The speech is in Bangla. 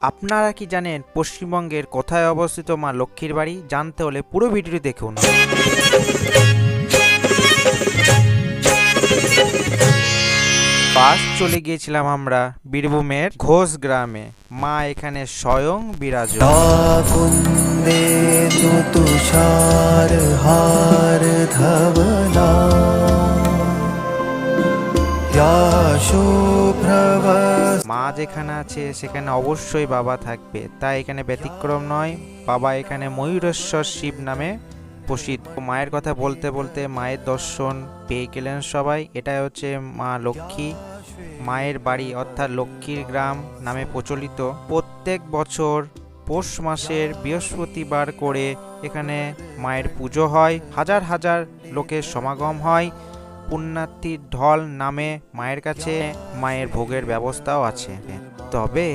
আপনারা কি জানেন পশ্চিমবঙ্গের কোথায় অবস্থিত মা লক্ষ্মীর বাড়ি? জানতে হলে পুরো ভিডিওটি দেখুন। ফার্স্ট চলে গিয়েছিলাম আমরা বীরভূমের ঘোষ গ্রামে। মা এখানে স্বয়ং বিরাজমান। कुन्दे तुषार हार धवला या शुभ्रवस्त्र। মা যেখানে আছে সেখানে অবশ্যই বাবা থাকবে, তাই এখানে ব্যতিক্রম নয়। বাবা এখানে ময়ূরেশ্বর শিব নামে প্রসিদ্ধ। মায়ের কথা বলতে বলতে মায়ের দর্শন পেয়ে গেলেন সবাই। এটাই হচ্ছে মা লক্ষ্মী মায়ের বাড়ি, অর্থাৎ লক্ষ্মীর গ্রাম নামে প্রচলিত। প্রত্যেক বছর পৌষ মাসের বৃহস্পতিবার করে এখানে মায়ের পুজো হয়, হাজার হাজার লোকের সমাগম হয়। পুণ্যার্থীর ঢল নামে মায়ের কাছে মায়ের ভোগের ব্যবস্থাও আছে। তবে